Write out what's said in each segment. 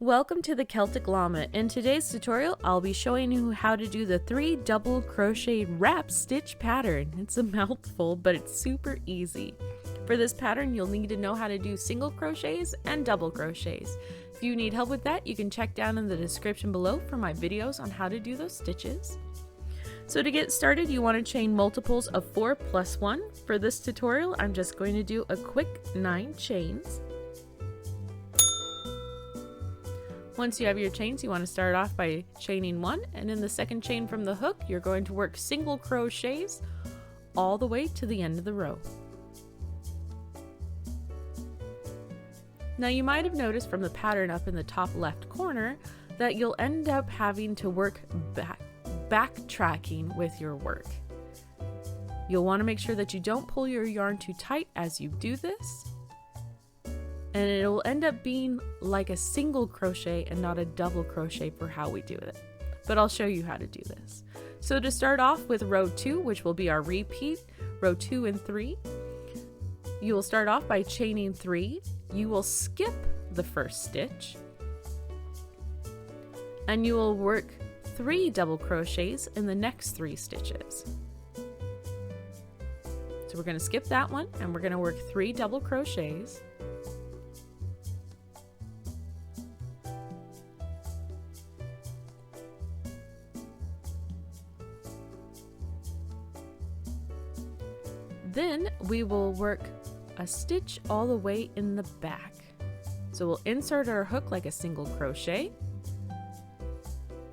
Welcome to the Celtic Llama. In today's tutorial, I'll be showing you how to do the 3 double crochet wrap stitch pattern. It's a mouthful, but it's super easy. For this pattern, you'll need to know how to do single crochets and double crochets. If you need help with that, you can check down in the description below for my videos on how to do those stitches. So to get started, you want to chain multiples of 4 plus 1. For this tutorial, I'm just going to do a quick 9 chains. Once you have your chains, you want to start off by chaining 1, and in the second chain from the hook, you're going to work single crochets all the way to the end of the row. Now you might have noticed from the pattern up in the top left corner that you'll end up having to work backtracking with your work. You'll want to make sure that you don't pull your yarn too tight as you do this, and it'll end up being like a single crochet and not a double crochet for how we do it. But I'll show you how to do this. So to start off with row 2, which will be our repeat, row 2 and 3, you will start off by chaining 3. You will skip the first stitch, and you will work 3 double crochets in the next 3 stitches. So we're going to skip that one, and we're going to work 3 double crochets. Then we will work a stitch all the way in the back. So we'll insert our hook like a single crochet,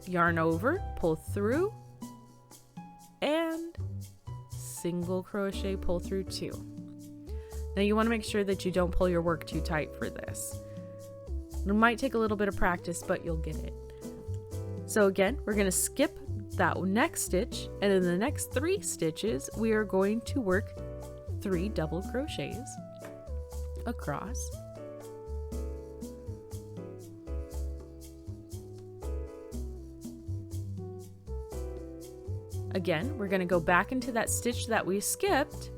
yarn over, pull through, and single crochet, pull through 2. Now you want to make sure that you don't pull your work too tight for this. It might take a little bit of practice, but you'll get it. So again, we're going to skip that next stitch, and in the next 3 stitches we are going to work 3 double crochets across. Again, we're going to go back into that stitch that we skipped,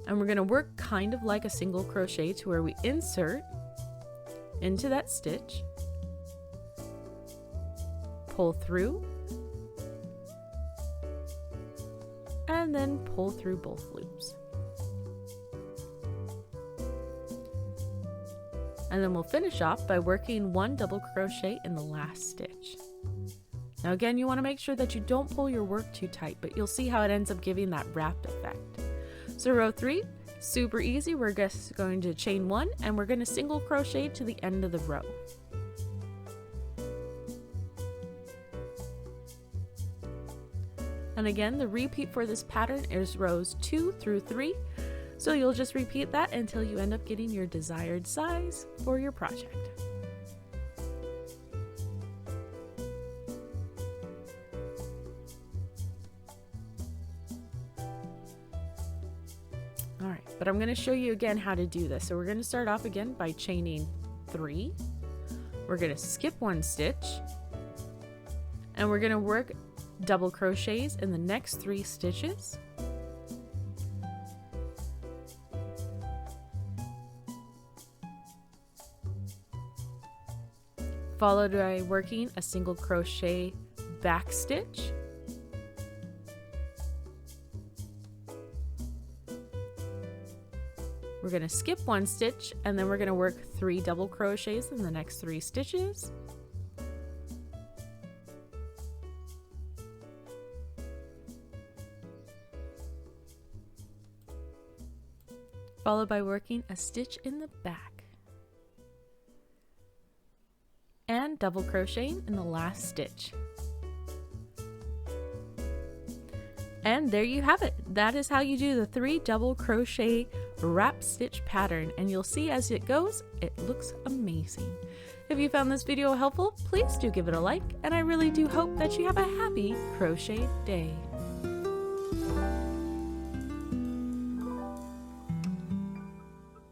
and we're going to work kind of like a single crochet to where we insert into that stitch, pull through, and then pull through both loops. And then we'll finish off by working 1 double crochet in the last stitch. Now again, you want to make sure that you don't pull your work too tight, but you'll see how it ends up giving that wrapped effect. So row 3, super easy. We're just going to chain 1, and we're going to single crochet to the end of the row. And again, the repeat for this pattern is rows 2 through 3. So you'll just repeat that until you end up getting your desired size for your project. Alright, but I'm going to show you again how to do this. So we're going to start off again by chaining 3. We're going to skip 1 stitch, and we're going to work double crochets in the next 3 stitches. Followed by working a single crochet back stitch. We're going to skip 1 stitch, and then we're going to work 3 double crochets in the next 3 stitches. Followed by working a stitch in the back. And double crocheting in the last stitch. And there you have it. That is how you do the 3 double crochet wrap stitch pattern, and you'll see as it goes, it looks amazing. If you found this video helpful, please do give it a like, and I really do hope that you have a happy crochet day.